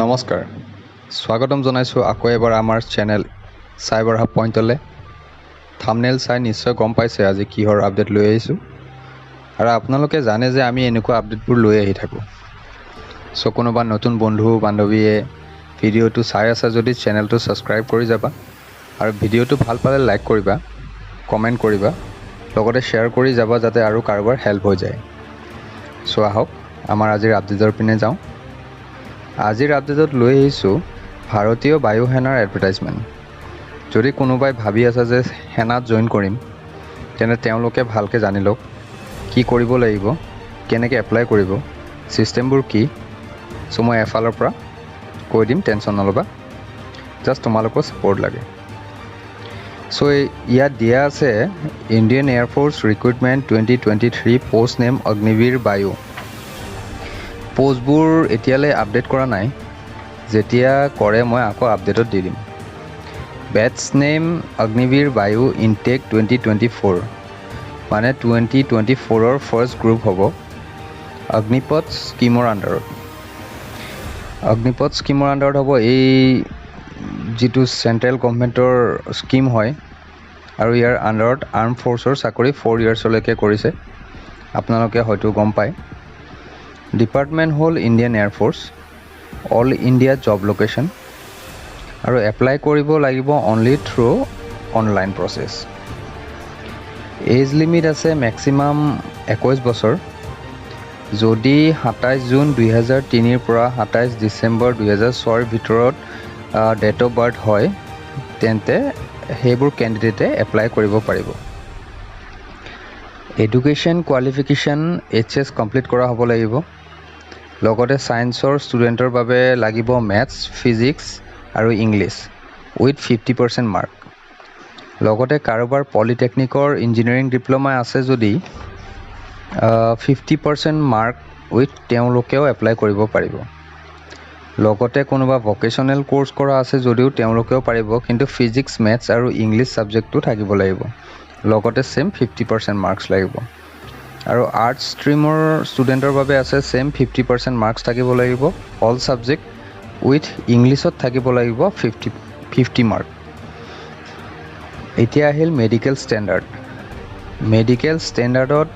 নমস্কাৰ স্বাগতম জনাইছো আকৌ এবাৰ আমাৰ চেনেল সাইবাৰ হাব পইণ্টলৈ থাম্বনেল চাই নিশ্চয় গম পাইছে আজি কিহৰ আপডেট লৈ আহিছো আৰু আপোনালোকে জানে যে আমি এনেকুৱা আপডেটবোৰ লৈ আহি থাকো সো কোনোবা নতুন বন্ধু বান্ধৱীয়ে ভিডিওটো চাই আছে যদি চেনেলটো সাবস্ক্ৰাইব কৰি যাবা আৰু ভিডিওটো ভাল পালে লাইক কৰিবা কমেন্ট কৰিবা লগতে শেয়াৰ কৰি যাবা যাতে আৰু কাৰোবাৰ হেল্প হৈ যায় সো আহক আমাৰ আজিৰ আপডেটৰ পিনে যাওঁ আজিৰ আপডেটত লৈ আহিছো ভাৰতীয় বায়ু সেনাৰ এডভাৰটাইজমেন্ট যদি কোনোবাই ভাবি আছে যে সেনাত জয়েন কৰিম তেনে তেওঁলোকে ভালকে জানি লওক কি কৰিব লাগিব কেনেকৈ এপ্লাই কৰিব সিস্টেমবোৰ কি সো মই এফালৰ পৰা কৈ দিম টেনচন নলবা জাস্ট তোমালোকৰ সাপোৰ্ট লাগে সো ইয়াত দিয়া আছে Indian air force recruitment 2023 post name Agniveer বায়ু পোষ্টবোৰ এতিয়ালৈ আপডেট কৰা নাই যেতিয়া কৰে মই আকৌ আপডেটত দি দিম বেটছ নেম অগ্নিবীৰ বায়ু ইনটেক 2024 মানে 2024 ফাৰ্ষ্ট গ্ৰুপ হ'ব অগ্নিপথ স্কিমৰ আণ্ডাৰত হ'ব এই যেটো সেন্ট্ৰেল গভৰ্নমেন্টৰ স্কিম হয় আৰু ইয়াৰ আণ্ডাৰত আৰ্ম ফোৰ্সৰ চাকৰি 4 ইয়াৰ্ছলৈকে কৰিছে আপোনালোকে হয়তো গম পায় ডিপাৰ্টমেন্ট হল Indian air force all India job location আৰু এপ্লাই কৰিব লাগিব only through online process age limit আছে ম্যাক্সিমাম 21 বছৰ যদি 27 জুন 2003 ৰ পৰা 27 ডিসেম্বৰ 2006 ৰ ভিতৰত ডেট অফ বাৰ্থ হয় তেন্তে হেবোৰ ক্যান্ডিডেটে এপ্লাই কৰিব পাৰিব এডুকেশন কোৱালিফিকেশন এইচএস কমপ্লিট কৰা হ'ব লাগিব লগতে সায়েন্সৰ ষ্টুডেন্টৰ বাবে লাগিব ম্যাথছ ফিজিক্স আৰু ইংলিশ উইথ 50% মাৰ্ক লগতে কাৰোবাৰ পলিটেকনিকৰ ইঞ্জিনিয়াৰিং ডিপ্লোমা আছে যদি 50% মাৰ্ক উইথ তেওঁলোকেও এপ্লাই কৰিব পাৰিব লগতে কোনোবা ভোকেশনাল কোৰ্স কৰা আছে যদিও তেওঁলোকেও পাৰিব কিন্তু ফিজিক্স ম্যাথছ আৰু ইংলিশ সাবজেক্টটো থাকিব লাগিব লগতে সেম 50% মাৰ্কস লাগিব আৰু আৰ্টছ ষ্ট্ৰীমৰ ষ্টুডেন্টৰ বাবে আছে সেম 50% মাৰ্কস থাকিব লাগিব অল সাবজেক্ট উইথ ইংলিশত থাকিব লাগিব 50 মাৰ্ক এতিয়া আহিল মেডিকেল ষ্টেণ্ডাৰ্ডত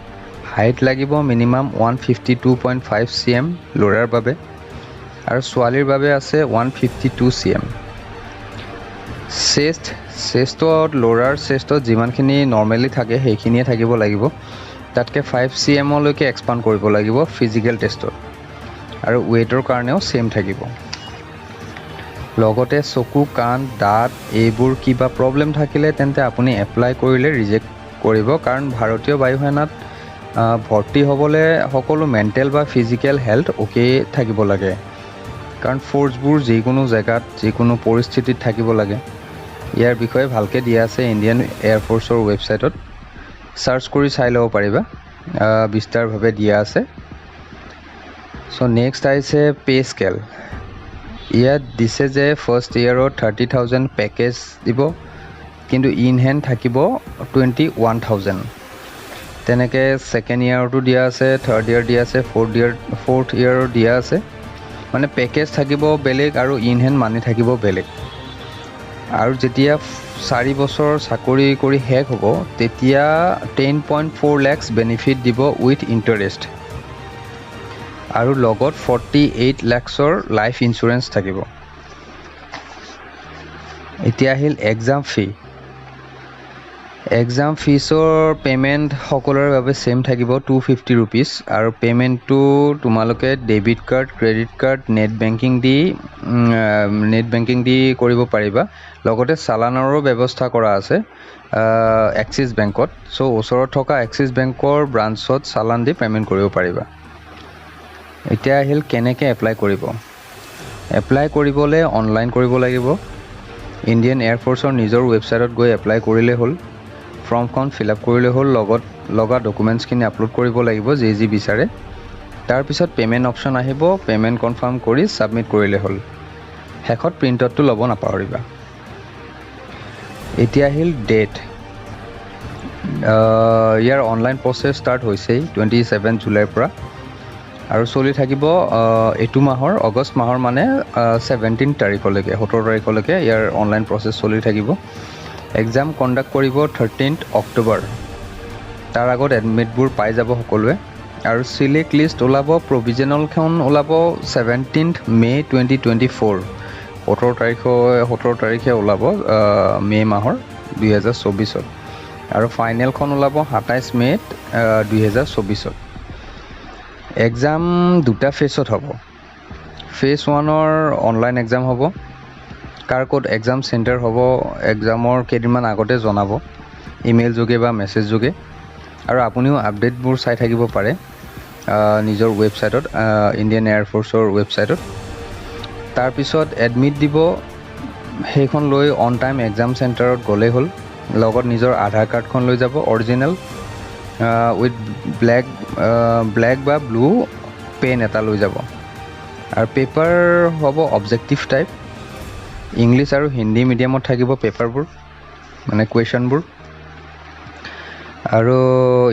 হাইট লাগিব মিনিমাম 152.5 cm ল'ৰাৰ বাবে আৰু ছোৱালীৰ বাবে আছে 152 cm চেষ্টত ল'ৰাৰ চেষ্টত যিমানখিনি নৰ্মেলি থাকে সেইখিনিয়ে থাকিব লাগিব তাতকে 5 cm লৈকে এক্সপান্ড কৰিব লাগিব ফিজিক্যাল টেষ্টত আৰু ওয়েটৰ কাৰণেও সেম থাকিব লগতে চকু কাণ দাঁত এইবোৰ কিবা প্ৰবলেম থাকিলে তেন্তে আপুনি এপ্লাই কৰিলে ৰিজেক্ট কৰিব কাৰণ ভাৰতীয় বায়ু সেনাত ভৰ্তি হ'বলে সকলো মেন্টেল বা ফিজিক্যাল হেলথ ওকে থাকিব লাগে কাৰণ ফোৰ্সবোৰ যিকোনো জায়গাত যিকোনো পৰিস্থিতিত থাকিব লাগে ইয়াৰ বিষয়ে ভালকে দিয়া আছে ইণ্ডিয়ান এয়াৰ ফোৰ্সৰ ওয়েবসাইটত সাৰ্চ কৰি চাই লব পাৰিবা বিস্তাৰভাৱে দিয়া আছে সো নেক্সট আইছে পে স্কেল ইয়াত দিছে যে ফাৰ্স্ট ইয়াৰত 30,000 পেকেজ দিব কিন্তু ইন হ্যান্ড থাকিব 21,000 তেনেকে সেকেন্ড ইয়াৰটো দিয়া আছে থাৰ্ড ইয়াৰ দিয়া আছে ফোৰ্থ ইয়াৰৰ দিয়া আছে মানে পেকেজ থাকিব বেলেগ আৰু ইন হ্যান্ড মানি থাকিব বেলেগ আৰু যেতিয়া 4 বছৰ চাকৰি কৰি হেক হ'ব তেতিয়া 10.4 লাখ বেনিফিট দিব উইথ ইন্টাৰেষ্ট আৰু লগত 48 লাখৰ লাইফ ইন্সুৰেন্স থাকিব এতিয়া আহিল এক্সাম ফিছৰ পেমেন্ট সকলোৰে বাবে সেম থাকিব 250 रुपीस আৰু পেমেন্টটো তোমালোকে debit card credit card net banking দি কৰিব পাৰিবা লগতে চালানৰো ব্যৱস্থা কৰা আছে এক্সিস বেংকত সো ওচৰত থকা এক্সিস বেংকৰ ব্ৰাঞ্চত চালান দি পেমেন্ট কৰিব পাৰিবা এতিয়া আহিল কেনেকৈ এপ্লাই কৰিবলৈ অনলাইন কৰিব লাগিব ইণ্ডিয়ান এয়াৰ ফোৰ্সৰ নিজৰ ওয়েবসাইটত গৈ এপ্লাই কৰিলে হ'ল ফৰ্মখন ফিল আপ কৰিলে হ'ল লগত লগা ডকুমেন্টছখিনি আপলোড কৰিব লাগিব যি বিচাৰে তাৰ পিছত পেমেন্ট অপচন আহিব পেমেন্ট কনফাৰ্ম কৰি সাবমিট কৰিলে হ'ল হেকত প্ৰিন্টআউটটো ল'ব নাপাহৰিবা এতিয়া আহিল ডেট ইয়াৰ অনলাইন প্ৰসেস ষ্টাৰ্ট হৈছে 27 জুলাইৰ পৰা আৰু চলি থাকিব এইটো মাহৰ আগষ্ট মাহৰ মানে 17 তাৰিখলৈকে 17 তাৰিখলৈকে ইয়াৰ অনলাইন প্ৰচেছ চলি থাকিব এক্সাম কণ্ডাক্ট কৰিব 13 অক্টোবৰ তাৰ আগত এডমিটবোৰ পাই যাব সকলোৱে আৰু সিলেক্ট লিষ্ট ওলাব প্ৰভিজনেলখন ওলাব 17 মে 2024 17 তাৰিখে ওলাব মে মাহৰ 2024 আৰু ফাইনেলখন ওলাব 27 মে 2024 এক্সাম দুটা ফেজত হ'ব ফেজ 1ৰ অনলাইন এক্সাম হ'ব কাৰ ক'ত এক্সাম চেণ্টাৰ হ'ব এক্সামৰ কেইদিনমান আগতে জনাব ইমেইল যোগে বা মেছেজ যোগে আৰু আপুনিও আপডেটবোৰ চাই থাকিব পাৰে নিজৰ ৱেবছাইটত ইণ্ডিয়ান এয়াৰফ'ৰ্চৰ ৱেবছাইটত তাৰপিছত এডমিট দিব সেইখন লৈ অন টাইম এক্সাম চেণ্টাৰত গ'লেই হ'ল লগত নিজৰ আধাৰ কাৰ্ডখন লৈ যাব অৰিজিনেল উইথ ব্লেক বা ব্লু পেন এটা লৈ যাব আৰু পেপাৰ হ'ব অবজেক্টিভ টাইপ ইংলিছ আৰু হিন্দী মিডিয়ামত থাকিব পেপাৰবোৰ মানে কুৱেশ্যনবোৰ আৰু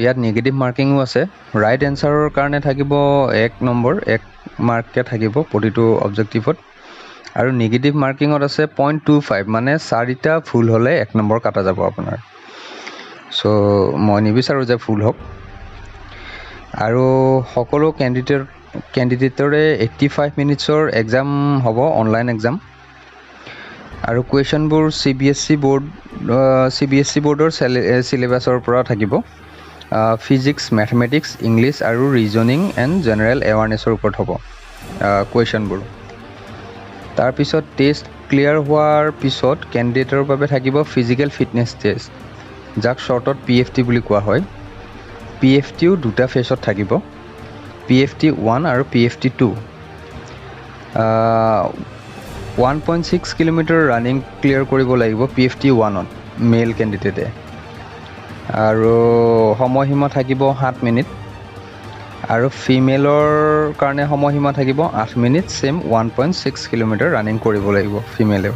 ইয়াত নিগেটিভ মাৰ্কিঙো আছে ৰাইট এনচাৰৰ কাৰণে থাকিব 1 নম্বৰ 1 মাৰ্ককে থাকিব প্ৰতিটো অবজেক্টিভত আৰু নিগেটিভ মাৰ্কিঙত আছে 0.25 মানে 4টা ভুল হ'লে 1 নম্বৰ কাটা যাব আপোনাৰ চ' মই নিবিচাৰোঁ যে ভুল হওক আৰু সকলো কেণ্ডিডেটৰে 85 মিনিটছৰ এক্সাম হ'ব অনলাইন এক্সাম আৰু কুৱেশ্যনবোৰ CBSE বৰ্ডৰ চিলেবাছৰ পৰা থাকিব ফিজিক্স মেথমেটিক্স ইংলিছ আৰু ৰিজনিং এণ্ড জেনেৰেল এৱাৰনেছৰ ওপৰত হ'ব কুৱেশ্যনবোৰ তাৰপিছত টেষ্ট ক্লিয়াৰ হোৱাৰ পিছত কেণ্ডিডেটৰ বাবে থাকিব ফিজিকেল ফিটনেছ টেষ্ট যাক শ্বৰ্টত PFT বুলি কোৱা হয় PFTও দুটা ফেজত থাকিব PFT 1 আৰু PFT 2 1.6 কিলোমিটাৰ ৰানিং ক্লিয়াৰ কৰিব লাগিব PFT 1ত মেল কেণ্ডিডেটে আৰু সময়সীমা থাকিব 7 মিনিট আৰু ফিমেলৰ কাৰণে সময়সীমা থাকিব 8 মিনিট সেম 1.6 কিলোমিটাৰ ৰানিং কৰিব লাগিব ফিমেলেও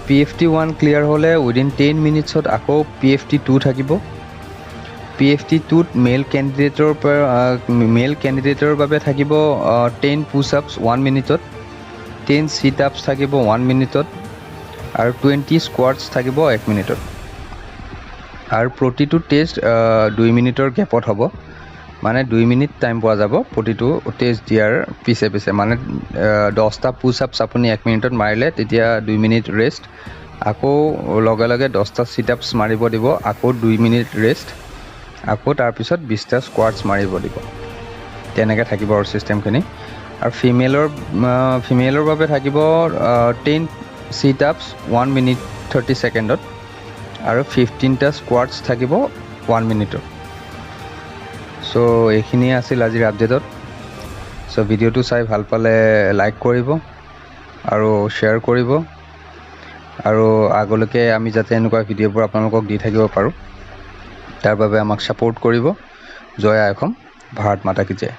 PFT 1 ক্লিয়াৰ হ'লে উইদিন 10 মিনিটছত আকৌ PFT 2 থাকিব PFT 2ত মেল কেণ্ডিডেটৰ বাবে থাকিব 10 পুছ-আপছ 1 মিনিটত 10 চিট-আপছ থাকিব 1 মিনিটত আৰু 20 স্কোৱাটছ থাকিব 1 মিনিটত আৰু প্ৰতিটো টেষ্ট 2 মিনিটৰ গেপত হ'ব মানে 2 মিনিট টাইম পোৱা যাব প্ৰতিটো টেষ্ট দিয়াৰ পিছে মানে 10টা পুছ-আপছ আপুনি 1 মিনিটত মাৰিলে তেতিয়া 2 মিনিট ৰেষ্ট আকৌ লগে 10টা চিট-আপছ মাৰিব দিব আকৌ 2 মিনিট ৰেষ্ট আকৌ তাৰপিছত 20টা স্কোৱাটছ মাৰিব দিব তেনেকৈ থাকিব আৰু ছিষ্টেমখিনি আৰু ফিমেলৰ বাবে থাকিব 10 চিট-আপছ 1 মিনিট 30 ছেকেণ্ডত আৰু 15টা স্কোৱাটছ থাকিব 1 মিনিটত চ' এইখিনিয়ে আছিল আজিৰ আপডেটত চ' ভিডিঅ'টো চাই ভাল পালে লাইক কৰিব আৰু শ্বেয়াৰ কৰিব আৰু আগলৈকে আমি যাতে এনেকুৱা ভিডিঅ'বোৰ আপোনালোকক দি থাকিব পাৰোঁ তাৰ বাবে আমাক ছাপোৰ্ট কৰিব জয় আই অসম ভাৰত মাতা কি জয়